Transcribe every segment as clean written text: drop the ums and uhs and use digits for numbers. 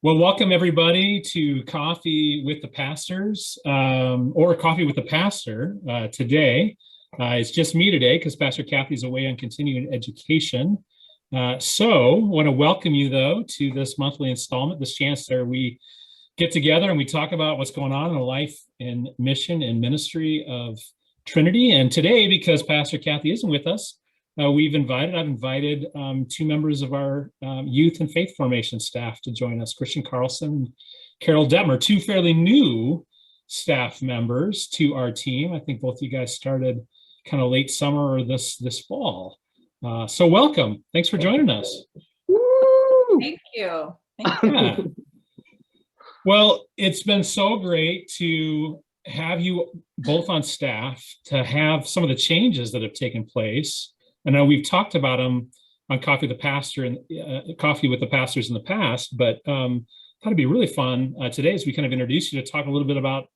Well, welcome everybody to Coffee with the Pastors, or Coffee with the Pastor today. It's just me today because Pastor Kathy's away on continuing education. So I want to welcome you, though, to this monthly installment, this chance where we get together and we talk about what's going on in the life and mission and ministry of Trinity. And today, because Pastor Kathy isn't with us, I've invited two members of our youth and faith formation staff to join us, Kristian Carlson and Carol Dettmer, two fairly new staff members to our team. I think both of you guys started kind of late summer or this fall. So welcome. Thanks for joining us. Thank you. Yeah. Well, it's been so great to have you both on staff, to have some of the changes that have taken place. I know we've talked about them on Coffee with the Pastor and Coffee with the Pastors in the past, but thought it'd be really fun today as we kind of introduce you to talk a little bit about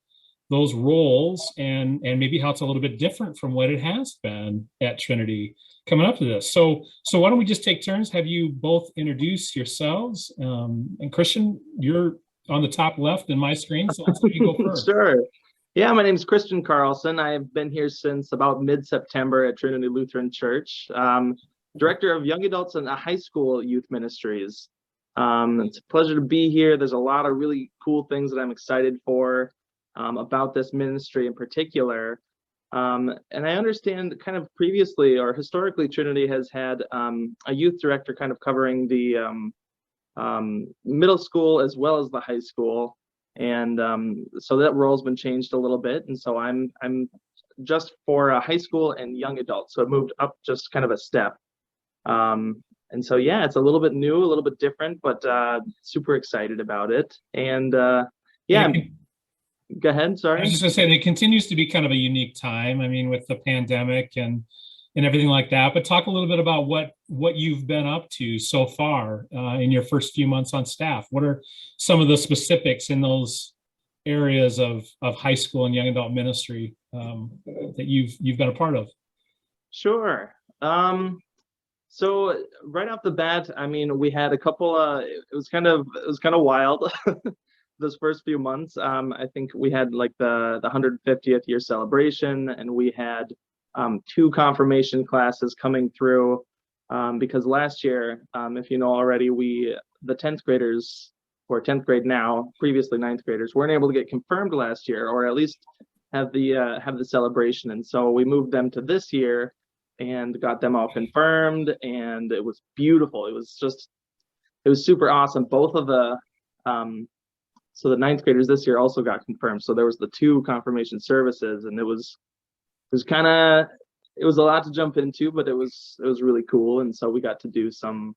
those roles and maybe how it's a little bit different from what it has been at Trinity coming up to this. So why don't we just take turns, have you both introduce yourselves? And Kristian, you're on the top left in my screen, so let's let you go first. Sure. Yeah, my name is Kristian Carlson. I've been here since about mid-September at Trinity Lutheran Church. Director of Young Adults and High School Youth Ministries. It's a pleasure to be here. There's a lot of really cool things that I'm excited for about this ministry in particular. And I understand kind of previously or historically Trinity has had a youth director kind of covering the middle school as well as the high school. And so that role's been changed a little bit, and so I'm just for high school and young adults, so it moved up just kind of a step. And so yeah, it's a little bit new, a little bit different, but super excited about it. And yeah, go ahead. Sorry, I was just gonna say that it continues to be kind of a unique time. I mean, with the pandemic and everything like that. But talk a little bit about what you've been up to so far in your first few months on staff. What are some of the specifics in those areas of high school and young adult ministry that you've been a part of? Sure. So right off the bat, I mean, we had a couple. It was kind of wild. Those first few months. I think we had like the 150th year celebration, and we had two confirmation classes coming through because last year, if you know already, the 10th graders, or 10th grade now, previously 9th graders, weren't able to get confirmed last year, or at least have the celebration. And so we moved them to this year and got them all confirmed, and it was beautiful. It was super awesome. Both of the so the 9th graders this year also got confirmed. So there was the two confirmation services, and it was a lot to jump into, but it was really cool. And so we got to do some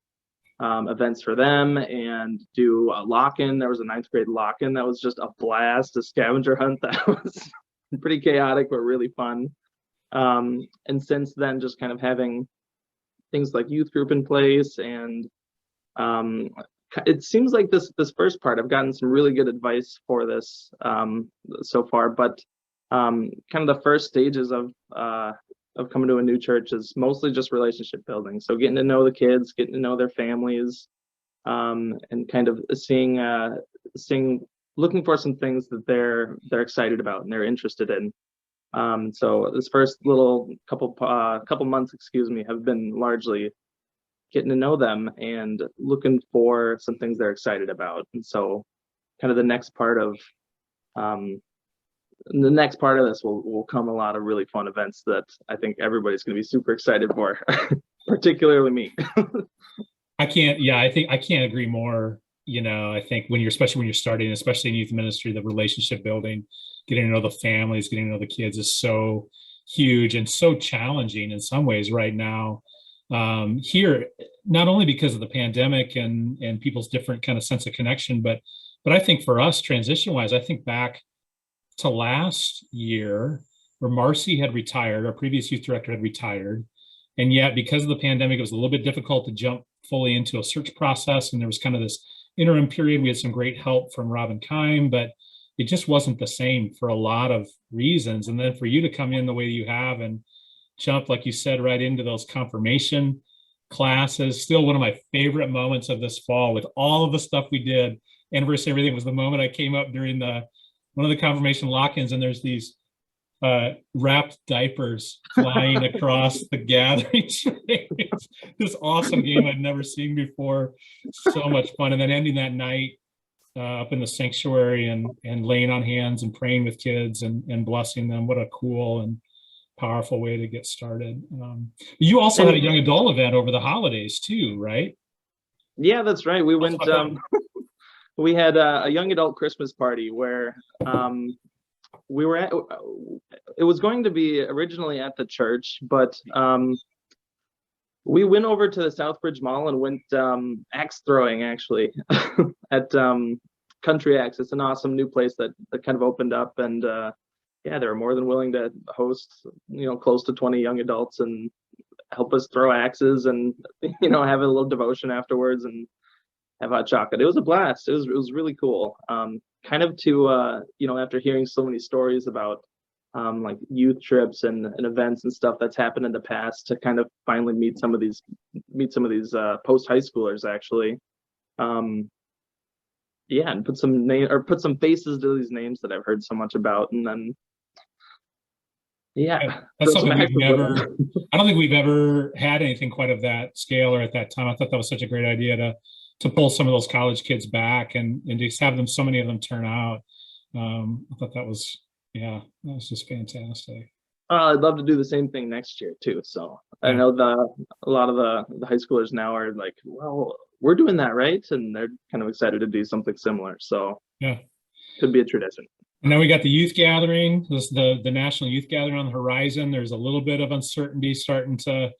events for them and do a lock-in. There was a 9th grade lock-in that was just a blast, a scavenger hunt that was pretty chaotic but really fun. And since then, just kind of having things like youth group in place, and it seems like this first part, I've gotten some really good advice for this so far, but kind of the first stages of coming to a new church is mostly just relationship building. So getting to know the kids, getting to know their families, and kind of looking for some things that they're excited about and they're interested in. So this first little couple months, have been largely getting to know them and looking for some things they're excited about. And so kind of the next part of this will come a lot of really fun events that I think everybody's going to be super excited for, particularly me. I can't agree more. You know, I think especially when you're starting, especially in youth ministry, the relationship building, getting to know the families, getting to know the kids is so huge and so challenging in some ways right now. Here, not only because of the pandemic and people's different kind of sense of connection, but I think for us, transition-wise, I think back to last year where Marcy had retired, our previous youth director had retired. And yet because of the pandemic, it was a little bit difficult to jump fully into a search process. And there was kind of this interim period. We had some great help from Robin Keim, but it just wasn't the same for a lot of reasons. And then for you to come in the way you have and jump, like you said, right into those confirmation classes, still one of my favorite moments of this fall with all of the stuff we did anniversary, everything, was the moment I came up during one of the confirmation lock-ins, and there's these wrapped diapers flying across the gathering. This awesome game I'd never seen before. So much fun. And then ending that night up in the sanctuary and laying on hands and praying with kids and blessing them. What a cool and powerful way to get started. You also had a young adult event over the holidays too, right? Yeah, that's right. We went, we had a young adult Christmas party where we were at, it was going to be originally at the church, but we went over to the Southbridge Mall and went axe throwing, actually, at Country Axe. It's an awesome new place that kind of opened up, and yeah, they were more than willing to host, close to 20 young adults and help us throw axes and, have a little devotion afterwards and have hot chocolate. It was a blast. It was really cool. Kind of to, after hearing so many stories about like youth trips and events and stuff that's happened in the past, to kind of finally meet some of these post high schoolers, actually. Yeah, and put some faces to these names that I've heard so much about, and then yeah, that's something I don't think we've ever had anything quite of that scale or at that time. I thought that was such a great idea to pull some of those college kids back and just have them, so many of them turn out. I thought that was just fantastic. I'd love to do the same thing next year too. So I know a lot of the high schoolers now are like, well, we're doing that, right? And they're kind of excited to do something similar. So yeah, could be a tradition. And then we got the youth gathering, the National Youth Gathering on the horizon. There's a little bit of uncertainty starting to,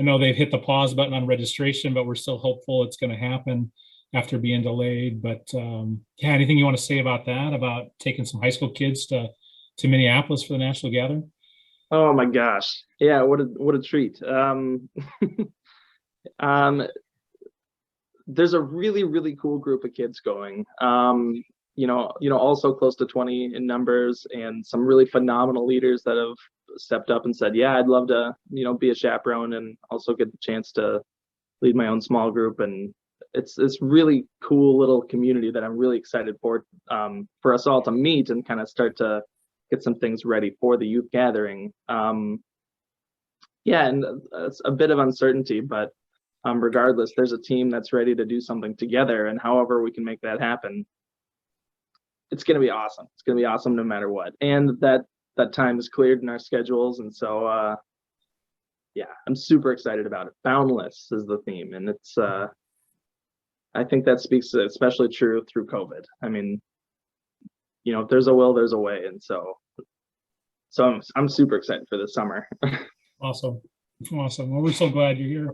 I know they've hit the pause button on registration, but we're still hopeful it's going to happen after being delayed. But yeah, anything you want to say about that, about taking some high school kids to Minneapolis for the National Gathering? Oh my gosh. Yeah, what a treat. There's a really, really cool group of kids going. Also close to 20 in numbers, and some really phenomenal leaders that have stepped up and said, yeah, I'd love to, be a chaperone and also get the chance to lead my own small group. And it's really cool little community that I'm really excited for us all to meet and kind of start to get some things ready for the youth gathering. Yeah, and it's a bit of uncertainty, but regardless, there's a team that's ready to do something together, and however we can make that happen, it's going to be awesome. It's going to be awesome no matter what. And that time is cleared in our schedules. And so, yeah, I'm super excited about it. Boundless is the theme. And it's, I think that speaks especially true through COVID. I mean, if there's a will, there's a way. And so I'm super excited for this summer. Awesome. Well, we're so glad you're here.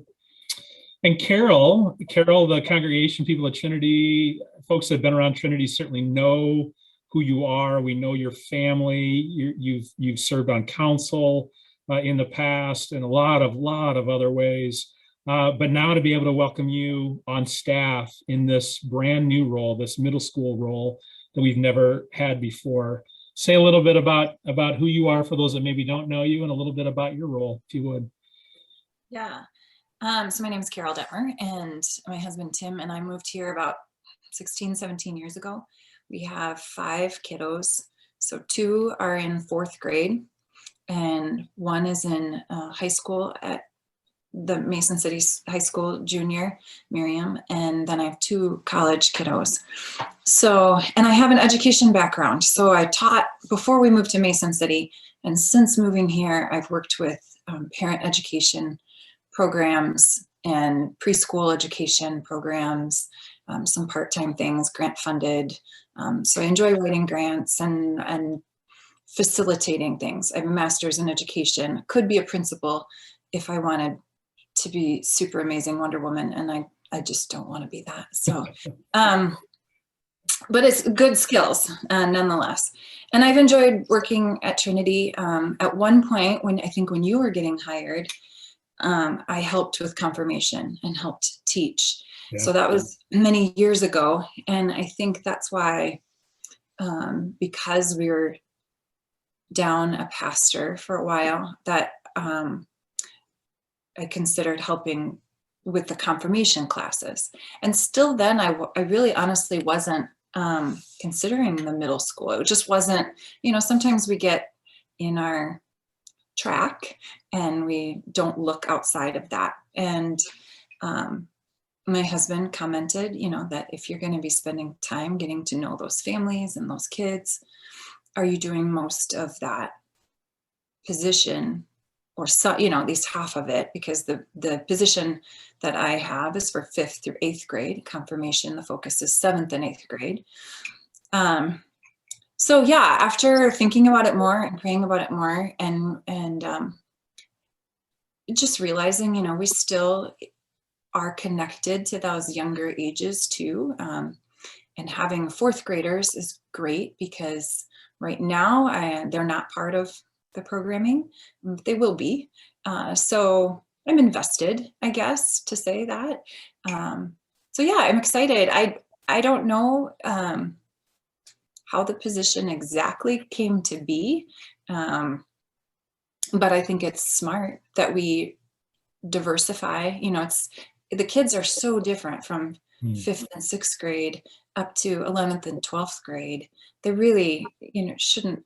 And Carol, the congregation people at Trinity, folks that have been around Trinity certainly know who you are. We know your family. You've served on council in the past and a lot of other ways. But now to be able to welcome you on staff in this brand new role, this middle school role that we've never had before. Say a little bit about who you are for those that maybe don't know you, and a little bit about your role, if you would. Yeah. So my name is Carol Dettmer, and my husband Tim and I moved here about 16, 17 years ago. We have 5 kiddos. So 2 are in 4th grade, and 1 is in high school at the Mason City High School, junior, Miriam, and then I have 2 college kiddos. So, and I have an education background. So I taught before we moved to Mason City, and since moving here, I've worked with parent education programs and preschool education programs, some part-time things, grant funded. So I enjoy writing grants and facilitating things. I have a master's in education, could be a principal if I wanted to be super amazing Wonder Woman, and I just don't want to be that. So, but it's good skills nonetheless. And I've enjoyed working at Trinity. At one point, when you were getting hired, I helped with confirmation and helped teach. Yeah. So that was many years ago. And I think that's why, because we were down a pastor for a while, that I considered helping with the confirmation classes. And still then, I really honestly wasn't considering the middle school. It just wasn't, sometimes we get in our track and we don't look outside of that. And my husband commented, that if you're going to be spending time getting to know those families and those kids, are you doing most of that position, or so, at least half of it, because the position that I have is for 5th through 8th grade confirmation. The focus is 7th and 8th grade. So yeah, after thinking about it more and praying about it more, and just realizing, we still are connected to those younger ages too. And having 4th graders is great, because right now they're not part of the programming. They will be. So I'm invested, I guess, to say that. So yeah, I'm excited. I don't know how the position exactly came to be, but I think it's smart that we diversify. The kids are so different from 5th and 6th grade up to 11th and 12th grade. They really, shouldn't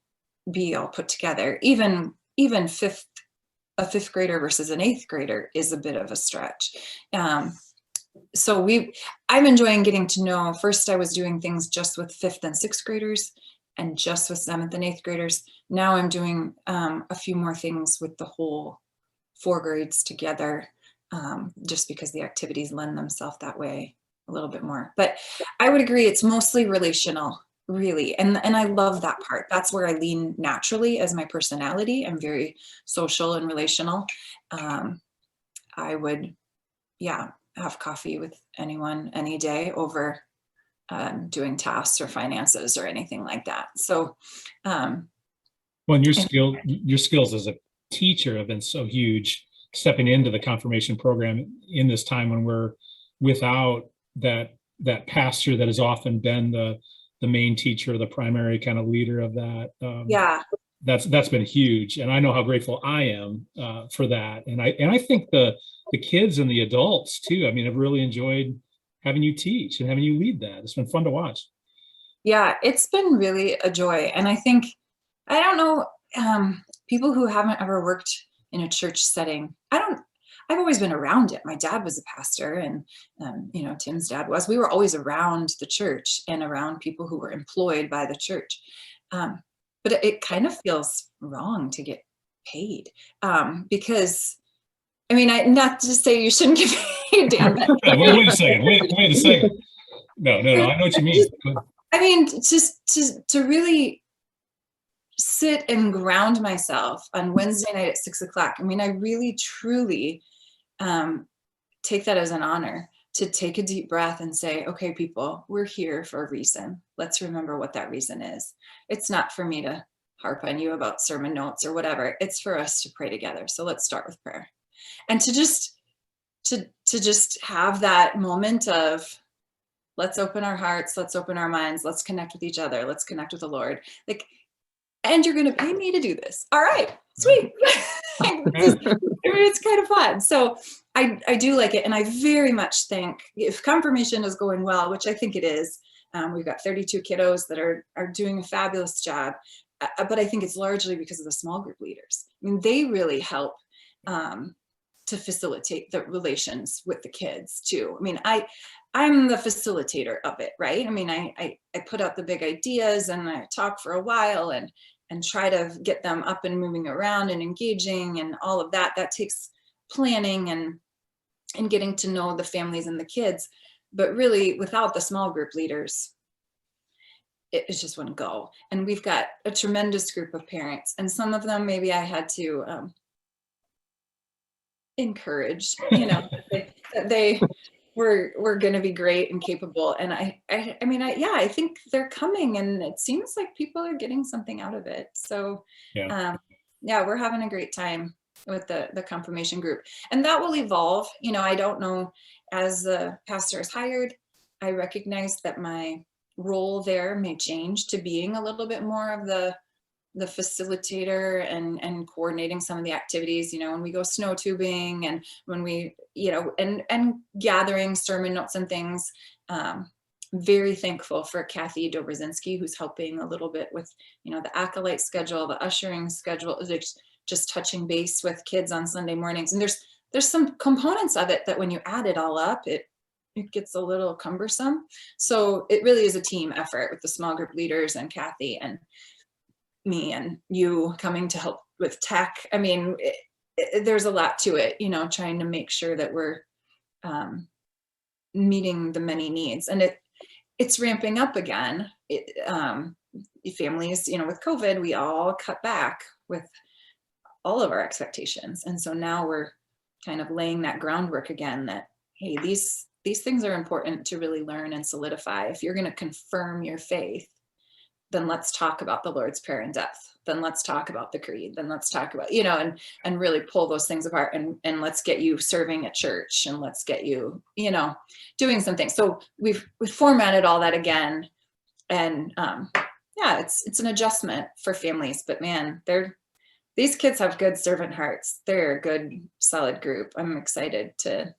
be all put together. Even a 5th grader versus an 8th grader is a bit of a stretch. So I'm enjoying getting to know. First, I was doing things just with 5th and 6th graders and just with 7th and 8th graders. Now I'm doing a few more things with the whole 4 grades together, just because the activities lend themselves that way a little bit more. But I would agree, it's mostly relational, really. And I love that part. That's where I lean naturally as my personality. I'm very social and relational. I would, have coffee with anyone any day over doing tasks or finances or anything like that. So, well, and your skills as a teacher have been so huge, stepping into the confirmation program in this time when we're without that pastor that has often been the main teacher, the primary kind of leader of that. That's been huge, and I know how grateful I am for that. And I think the kids and the adults too. I mean, I've really enjoyed having you teach and having you lead that. It's been fun to watch. Yeah, it's been really a joy. And I think, I don't know, people who haven't ever worked in a church setting, I've always been around it. My dad was a pastor, and Tim's dad was. We were always around the church and around people who were employed by the church. But it kind of feels wrong to get paid, because, I mean, not to say you shouldn't get paid, Dan. Wait a second. Wait a second. No, I know what you mean. I mean, just to really sit and ground myself on Wednesday night at 6 o'clock. I mean, I really, truly take that as an honor, to take a deep breath and say, okay, people, we're here for a reason. Let's remember what that reason is. It's not for me to harp on you about sermon notes or whatever. It's for us to pray together. So let's start with prayer. And to just have that moment of, let's open our hearts, let's open our minds, let's connect with each other, let's connect with the Lord. And you're going to pay me to do this. All right, sweet. It's kind of fun. So I do like it. And I very much think, if confirmation is going well, which I think it is, we've got 32 kiddos that are doing a fabulous job. But I think it's largely because of the small group leaders. I mean, they really help to facilitate the relations with the kids too. I mean, I'm the facilitator of it, right? I mean, I put out the big ideas and I talk for a while and try to get them up and moving around and engaging and all of that. That takes planning and getting to know the families and the kids. But really, without the small group leaders, it just wouldn't go. And we've got a tremendous group of parents, and some of them maybe I had to encourage, that they were going to be great and capable. And I think they're coming, and it seems like people are getting something out of it. So we're having a great time with the confirmation group, and that will evolve. I don't know, as the pastor is hired, I recognize that my role there may change to being a little bit more of the facilitator and coordinating some of the activities, when we go snow tubing and when we, and gathering sermon notes and things. very thankful for Kathy Dobrzinski, who's helping a little bit with, the acolyte schedule, the ushering schedule, just touching base with kids on Sunday mornings. And there's some components of it that when you add it all up, it gets a little cumbersome. So it really is a team effort with the small group leaders and Kathy and me and you coming to help with tech. I mean, there's a lot to it, trying to make sure that we're meeting the many needs. And it's ramping up again. Families, with COVID, we all cut back with all of our expectations. And so now we're kind of laying that groundwork again that, hey, these things are important to really learn and solidify. If you're going to confirm your faith, then let's talk about the Lord's Prayer in depth. Then let's talk about the creed. Then let's talk about, and really pull those things apart, and let's get you serving at church, and let's get you, doing some things. So we've formatted all that again. And it's an adjustment for families, but man, these kids have good servant hearts. They're a good, solid group. I'm excited to,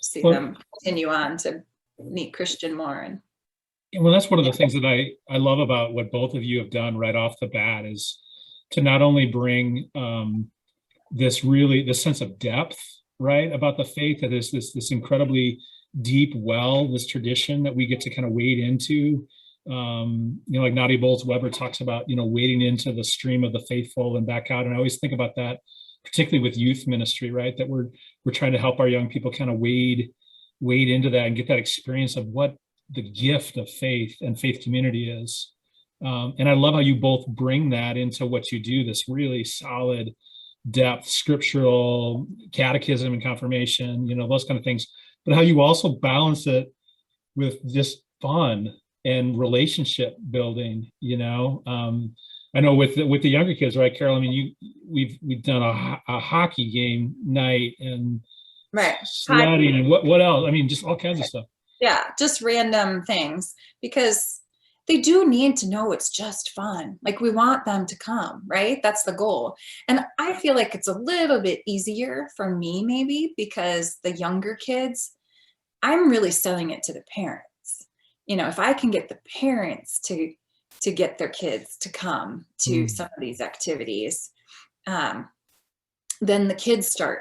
see them continue on to meet Kristian more. And well, that's one of the things that I love about what both of you have done right off the bat, is to not only bring this sense of depth, right, about the faith, that is this incredibly deep well, this tradition that we get to kind of wade into. Like Nadia Bolz-Weber talks about, wading into the stream of the faithful and back out. And I always think about that, particularly with youth ministry, right? That we're trying to help our young people kind of wade into that and get that experience of what the gift of faith and faith community is. And I love how you both bring that into what you do, this really solid depth, scriptural catechism and confirmation, those kind of things, but how you also balance it with just fun and relationship building. I know with the younger kids, right, Carol? I mean, we've done a hockey game night and right, sledding and what else? I mean, just all kinds of stuff. Yeah, just random things, because they do need to know it's just fun. Like, we want them to come, right? That's the goal. And I feel like it's a little bit easier for me, maybe, because the younger kids, I'm really selling it to the parents. If I can get the parents to get their kids to come to some of these activities, then the kids start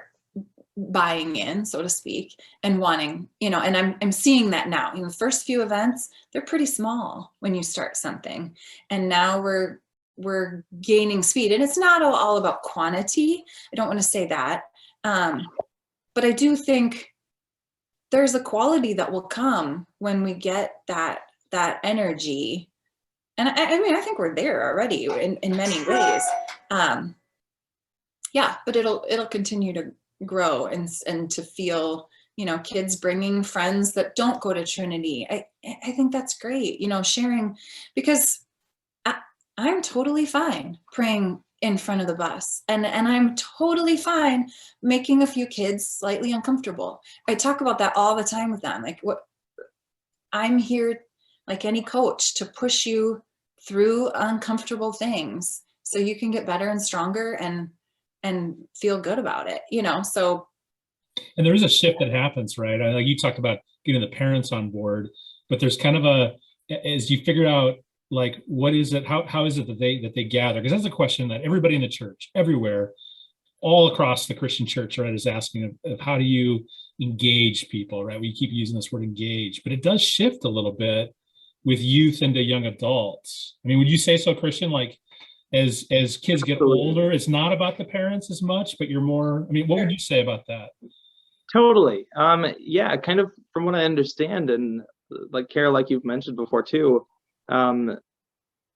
buying in, so to speak, and wanting, and I'm seeing that now. The first few events, they're pretty small when you start something, and now we're gaining speed. And it's not all about quantity. I don't want to say that, but I do think there's a quality that will come when we get that energy. And I mean, I think we're there already in many ways. But it'll continue to grow and to feel, kids bringing friends that don't go to Trinity. I think that's great, sharing, because I'm totally fine praying in front of the bus, and I'm totally fine making a few kids slightly uncomfortable. I talk about that all the time with them. Like, what I'm here, like any coach, to push you through uncomfortable things so you can get better and stronger and feel good about it, so. And there is a shift that happens, right? Like you talked about getting the parents on board, but there's kind of as you figure out, like, what is it, how is it that they gather? Because that's a question that everybody in the church, everywhere, all across the Christian church, right, is asking of how do you engage people, right? We keep using this word engage, but it does shift a little bit with youth into young adults. I mean, would you say so, Kristian? Like, as kids get older, it's not about the parents as much, but you're more, I mean, what would you say about that? Totally. Kind of from what I understand, and like Carol, like you've mentioned before too, a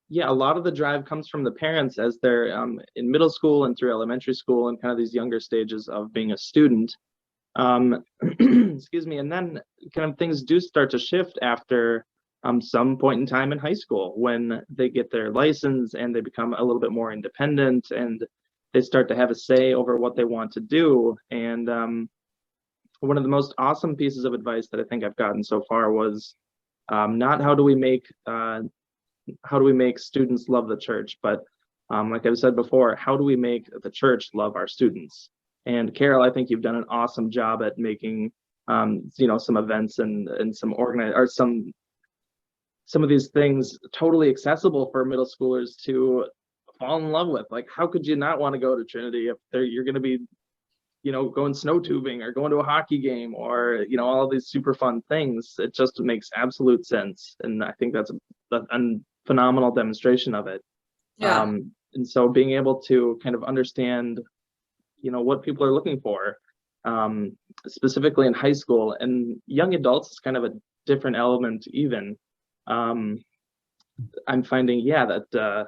lot of the drive comes from the parents as they're in middle school and through elementary school and kind of these younger stages of being a student. Excuse me. And then kind of things do start to shift after some point in time in high school, when they get their license and they become a little bit more independent and they start to have a say over what they want to do. And one of the most awesome pieces of advice that I think I've gotten so far was not how do we make students love the church, but like I've said before, how do we make the church love our students? And Carol, I think you've done an awesome job at making some events and some organize or some of these things totally accessible for middle schoolers to fall in love with. Like, how could you not want to go to Trinity if you're going to be, going snow tubing or going to a hockey game or, all these super fun things? It just makes absolute sense. And I think that's a phenomenal demonstration of it. Yeah. And so being able to kind of understand, what people are looking for, specifically in high school and young adults is kind of a different element even. I'm finding, that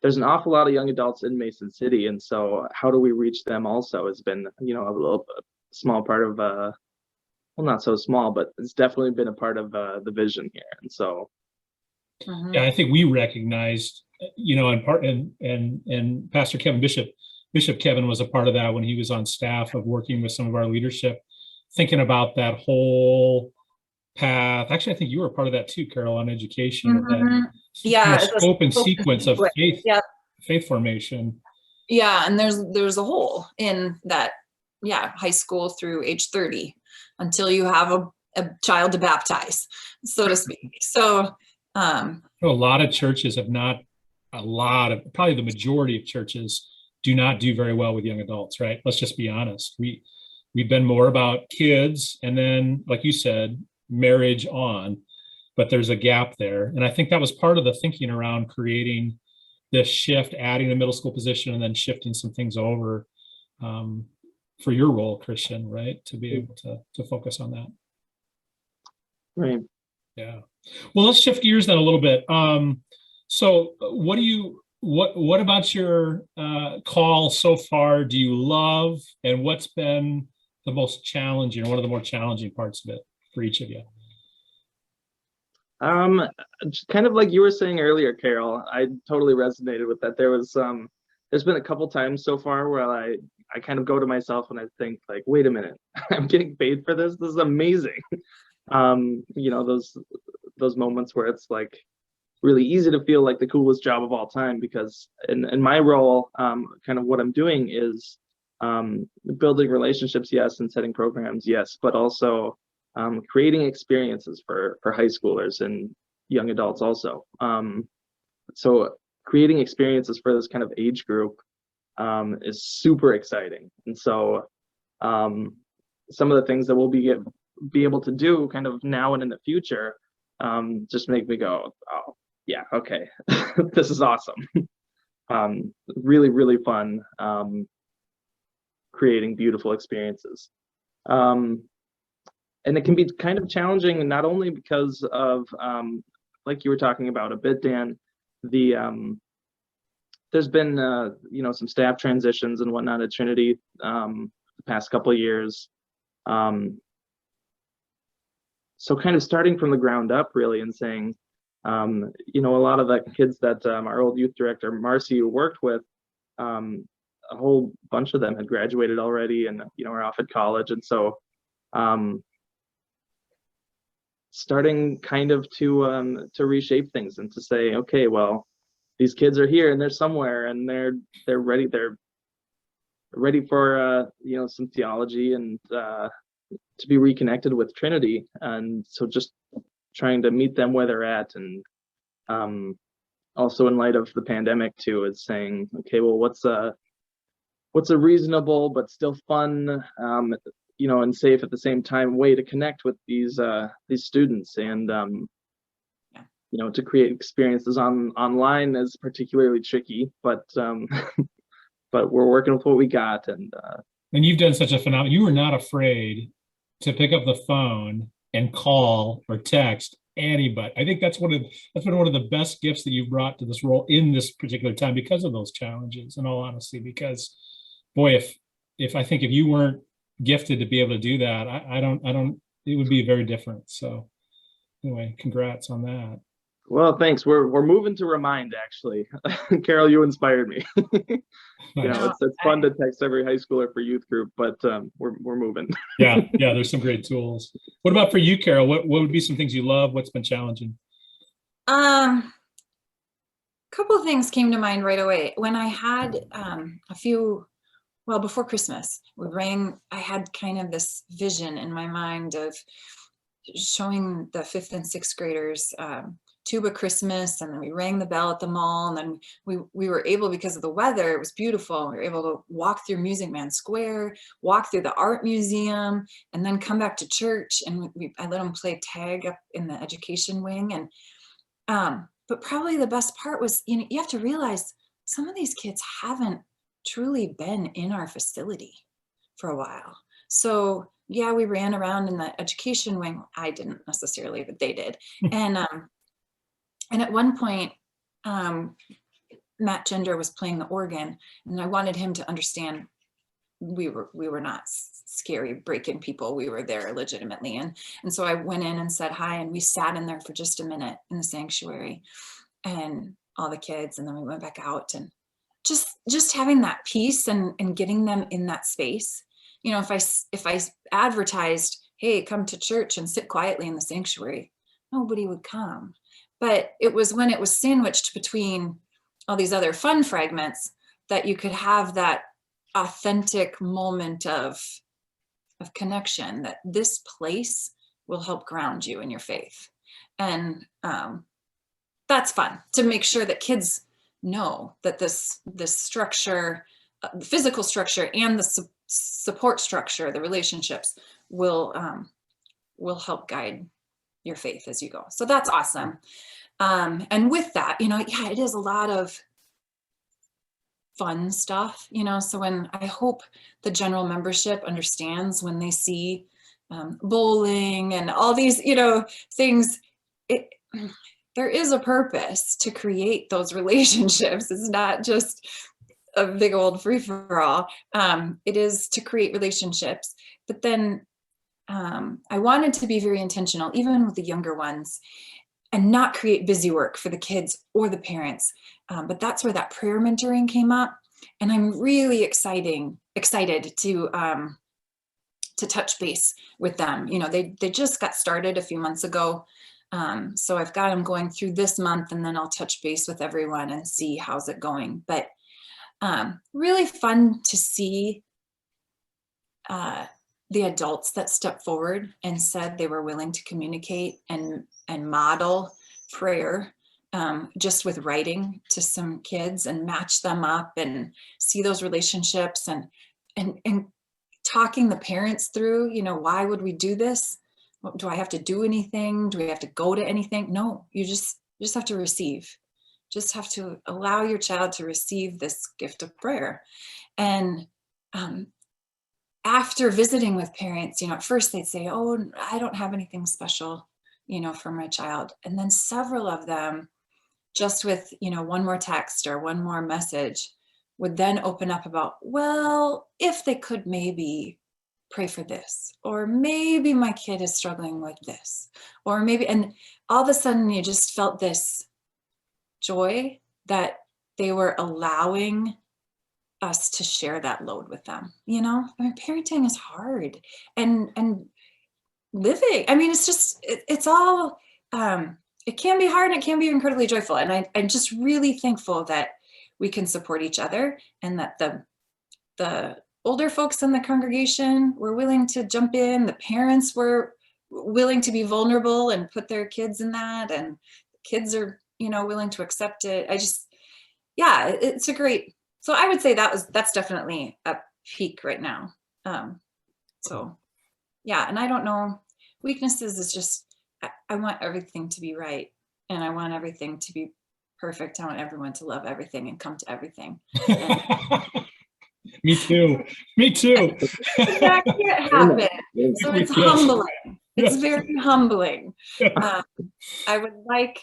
there's an awful lot of young adults in Mason City. And so how do we reach them also has been, a little small part of, well, not so small, but it's definitely been a part of the vision here. And so. Yeah, I think we recognized, in part, and Pastor Kevin Bishop Kevin was a part of that when he was on staff of working with some of our leadership, thinking about that whole path. Actually, I think you were part of that too, Carol, on education. Yeah, scope and sequence of faith formation. Yeah, and there's a hole in that, high school through age 30 until you have a child to baptize, so to speak. So a lot of churches have not, probably the majority of churches do not do very well with young adults, right? Let's just be honest. We've been more about kids and then, like you said, marriage on, but there's a gap there. And I think that was part of the thinking around creating this shift, adding the middle school position and then shifting some things over for your role, Kristian, right? To be able to focus on that. Right. Yeah. Well, let's shift gears then a little bit. So what about your call so far do you love, and what's been the most challenging, or one of the more challenging parts of it for each of you? Kind of like you were saying earlier, Carol, I totally resonated with that. There's been a couple times so far where I kind of go to myself and I think like, wait a minute, I'm getting paid for this. This is amazing. Those moments where it's like really easy to feel like the coolest job of all time, because in my role, kind of what I'm doing is building relationships, yes, and setting programs, yes, but also creating experiences for high schoolers and young adults also. So creating experiences for this kind of age group is super exciting. And so some of the things that we'll be able to do kind of now and in the future just make me go, oh yeah, okay, this is awesome. Really, really fun creating beautiful experiences. And it can be kind of challenging, not only because of, like you were talking about a bit, Dan, there's been, some staff transitions and whatnot at Trinity the past couple of years. So kind of starting from the ground up, really, and saying, a lot of the kids that our old youth director, Marcy, worked with, a whole bunch of them had graduated already and, are off at college. And so, starting kind of to reshape things and to say, okay, well, these kids are here and they're somewhere and they're ready for some theology and to be reconnected with Trinity. And so just trying to meet them where they're at, and also in light of the pandemic too, is saying, okay, well, what's a reasonable but still fun and safe at the same time way to connect with these students, and to create experiences online is particularly tricky, but but we're working with what we got. And you've done such a phenomenal, you were not afraid to pick up the phone and call or text anybody. I think that's been one of the best gifts that you've brought to this role in this particular time, because of those challenges, in all honesty. Because boy, if I think if you weren't gifted to be able to do that, I don't it would be very different. So anyway, congrats on that. Well, thanks. We're moving to Remind, actually. Carol, you inspired me. It's fun to text every high schooler for youth group, but we're moving. yeah, there's some great tools. What about for you, Carol? What would be some things you love? What's been challenging? Couple of things came to mind right away. When I had a few well, before Christmas, I had kind of this vision in my mind of showing the 5th and 6th graders Tuba Christmas, and then we rang the bell at the mall, and then we were able, because of the weather, it was beautiful, we were able to walk through Music Man Square, walk through the art museum, and then come back to church, and I let them play tag up in the education wing. And but probably the best part was, you have to realize some of these kids haven't truly been in our facility for a while. So yeah, we ran around in the education wing. I didn't necessarily, but they did. And at one point, Matt Gender was playing the organ, and I wanted him to understand we were not scary break-in people. We were there legitimately. And so I went in and said hi, and we sat in there for just a minute in the sanctuary, and all the kids, and then we went back out, and just having that peace and getting them in that space. If I advertised, hey, come to church and sit quietly in the sanctuary, nobody would come. But it was when it was sandwiched between all these other fun fragments that you could have that authentic moment of connection, that this place will help ground you in your faith. And that's fun, to make sure that kids know that this structure, the physical structure and the support structure, the relationships will help guide your faith as you go. So that's awesome. And with that, yeah, it is a lot of fun stuff, so when I hope the general membership understands, when they see bowling and all these, things, there is a purpose to create those relationships. It's not just a big old free-for-all. It is to create relationships. But then I wanted to be very intentional, even with the younger ones, and not create busy work for the kids or the parents. But that's where that prayer mentoring came up. And I'm really excited to touch base with them. They just got started a few months ago. So I've got them going through this month, and then I'll touch base with everyone and see how's it going. But really fun to see the adults that stepped forward and said they were willing to communicate and model prayer, just with writing to some kids and match them up and see those relationships and talking the parents through, why would we do this? Do I have to do anything? Do we have to go to anything? No, you just have to receive. Just have to allow your child to receive this gift of prayer. And after visiting with parents, at first they'd say, oh, I don't have anything special, for my child. And then several of them, just with, one more text or one more message, would then open up about, well, if they could maybe pray for this, or maybe my kid is struggling with this, or maybe, and all of a sudden you just felt this joy that they were allowing us to share that load with them. Parenting is hard, and living, it's just, it's all, it can be hard and it can be incredibly joyful. And I'm just really thankful that we can support each other, and that the older folks in the congregation were willing to jump in. The parents were willing to be vulnerable and put their kids in that, and the kids are, willing to accept it. It's a great, so I would say that's definitely a peak right now. So yeah, and I don't know, weaknesses is just, I want everything to be right, and I want everything to be perfect. I want everyone to love everything and come to everything. Me too. That can't happen. So it's humbling. It's very humbling. I would like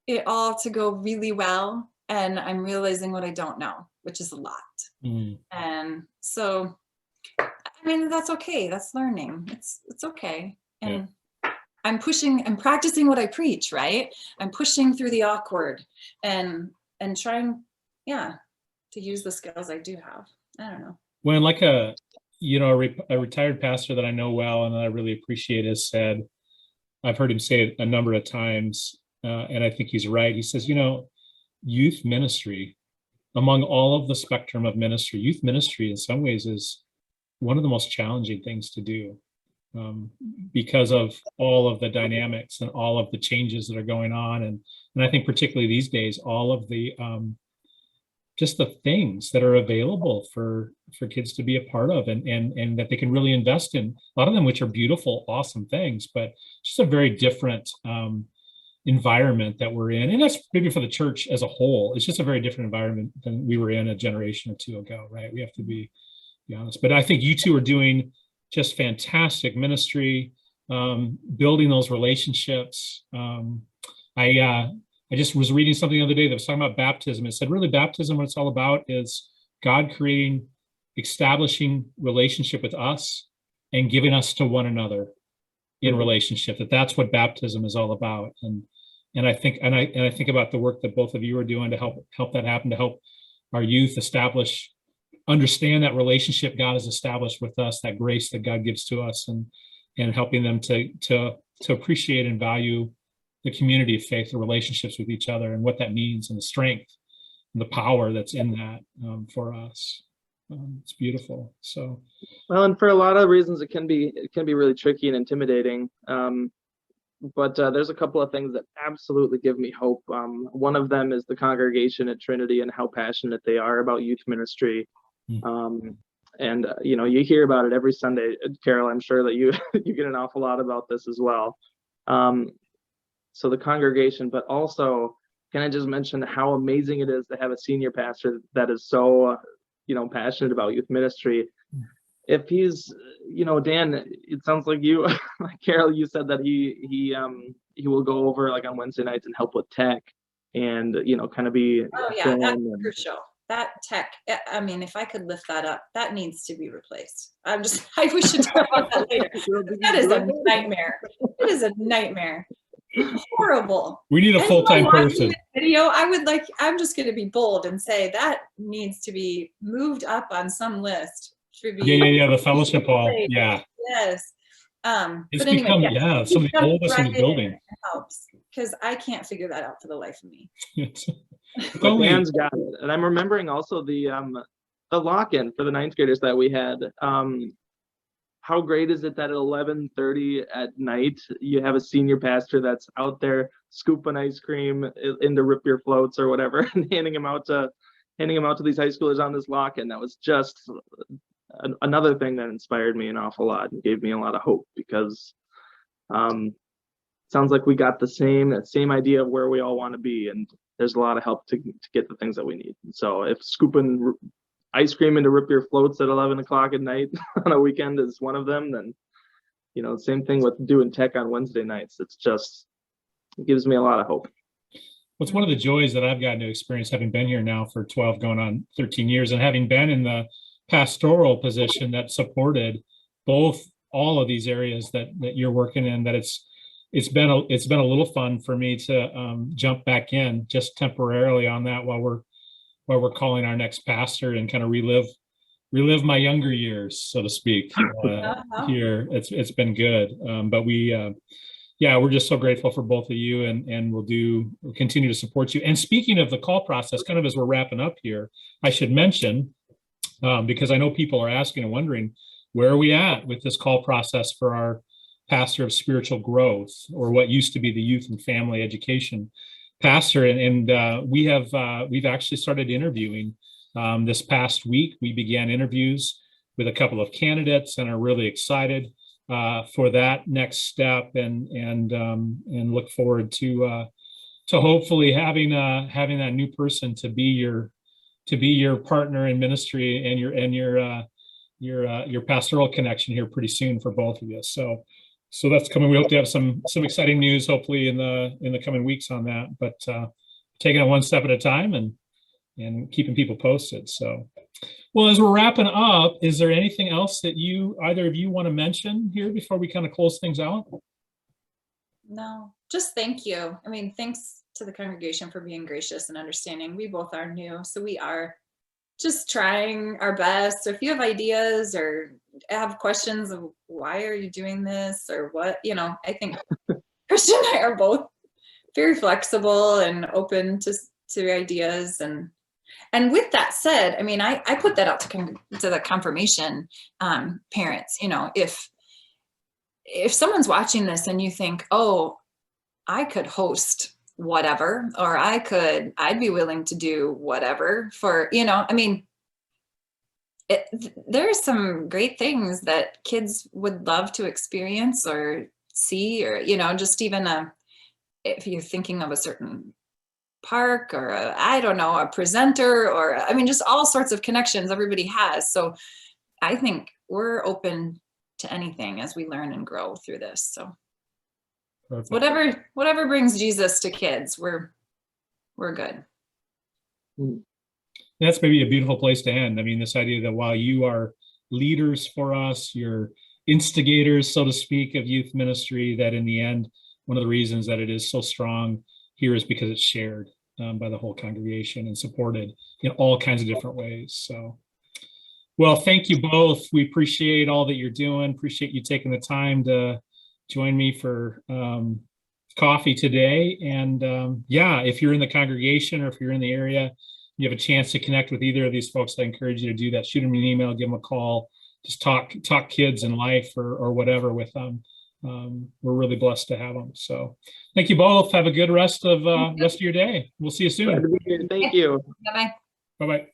it all to go really well, and I'm realizing what I don't know, which is a lot. And so, that's okay. That's learning. It's okay. And I'm practicing what I preach, right? I'm pushing through the awkward and trying, to use the skills I do have. I don't know. When like a retired pastor that I know well and that I really appreciate has said, I've heard him say it a number of times, and I think he's right. He says, youth ministry among all of the spectrum of ministry, youth ministry in some ways is one of the most challenging things to do, because of all of the dynamics and all of the changes that are going on. And I think particularly these days, all of the just the things that are available for kids to be a part of, and that they can really invest in, a lot of them, which are beautiful, awesome things, but just a very different environment that we're in. And that's maybe for the church as a whole. It's just a very different environment than we were in a generation or two ago, right? We have to be honest. But I think you two are doing just fantastic ministry, building those relationships. I just was reading something the other day that was talking about baptism. It said really baptism, what it's all about is God establishing relationship with us and giving us to one another in relationship. That's what baptism is all about. And I think about the work that both of you are doing to help that happen, to help our youth understand that relationship God has established with us, that grace that God gives to us, and helping them to appreciate and value the community of faith, the relationships with each other, and what that means, and the strength and the power that's in that for us. It's beautiful. So, well, and for a lot of reasons, it can be really tricky and intimidating. But there's a couple of things that absolutely give me hope. One of them is the congregation at Trinity and how passionate they are about youth ministry. And you hear about it every Sunday. Carol, I'm sure that you you get an awful lot about this as well. So the congregation, but also, can I just mention how amazing it is to have a senior pastor that is so, passionate about youth ministry. If he's, Dan, it sounds like you, Carol, you said that he will go over like on Wednesday nights and help with tech, and kind of be. Oh yeah, that's crucial. That tech, I mean, if I could lift that up, that needs to be replaced. I wish to talk about that later. That is a nightmare. It is a nightmare. Horrible. We need a full-time person. Video, I'm just going to be bold and say that needs to be moved up on some list. Yeah. The fellowship hall. Yeah. Yes. It's but anyway, become, some of the oldest in the building. Helps, because I can't figure that out for the life of me. But Dan's got it. And I'm remembering also the lock-in for the 9th graders that we had. How great is it that at 11:30 at night you have a senior pastor that's out there scooping ice cream into Rip Your Floats or whatever, and handing them out to these high schoolers on this lock-in. That was just another thing that inspired me an awful lot and gave me a lot of hope, because sounds like we got that same idea of where we all want to be, and there's a lot of help to get the things that we need. So if scooping ice cream into Rip Your Floats at 11 o'clock at night on a weekend is one of them, then same thing with doing tech on Wednesday nights. It gives me a lot of hope. What's one of the joys that I've gotten to experience, having been here now for 12 going on 13 years, and having been in the pastoral position that supported all of these areas that you're working in, that it's been a little fun for me to jump back in just temporarily on that while we're calling our next pastor, and kind of relive my younger years, so to speak. Here, it's been good, but we're just so grateful for both of you, and we'll continue to support you. And speaking of the call process, kind of as we're wrapping up here, I should mention, because I know people are asking and wondering, where are we at with this call process for our pastor of spiritual growth, or what used to be the youth and family education pastor? And we've actually started interviewing. This past week, we began interviews with a couple of candidates, and are really excited for that next step, and look forward to hopefully having that new person to be your partner in ministry and your pastoral connection here pretty soon for both of you. So that's coming. We hope to have some exciting news, hopefully in the coming weeks on that. But taking it one step at a time and keeping people posted. So, well, as we're wrapping up, is there anything else that either of you want to mention here before we kind of close things out? No, just thank you. I mean, thanks to the congregation for being gracious and understanding. We both are new, so we are just trying our best. So if you have ideas or have questions of why are you doing this or what, I think Kristian and I are both very flexible and open to ideas, and And with that said, I mean, I put that out to the confirmation parents. You know, if someone's watching this and you think, oh, I could host whatever, or I'd be willing to do whatever for, you know, I mean, there's some great things that kids would love to experience or see, or, you know, just even if you're thinking of a certain park or I don't know, a presenter, or I mean, just all sorts of connections everybody has. So I think we're open to anything as we learn and grow through this. So Perfect. whatever brings Jesus to kids, we're good. That's maybe a beautiful place to end. I mean, this idea that while you are leaders for us, you're instigators, so to speak, of youth ministry, that in the end, one of the reasons that it is so strong here is because it's shared by the whole congregation and supported in all kinds of different ways. So, well, thank you both. We appreciate all that you're doing. Appreciate you taking the time to join me for coffee today. And yeah, if you're in the congregation or if you're in the area, you have a chance to connect with either of these folks, I encourage you to do that. Shoot them an email, give them a call, just talk kids and life or whatever with them. We're really blessed to have them. So thank you both. Have a good rest of your day. We'll see you soon. Glad to be here. Thank you. Bye-bye. Bye-bye.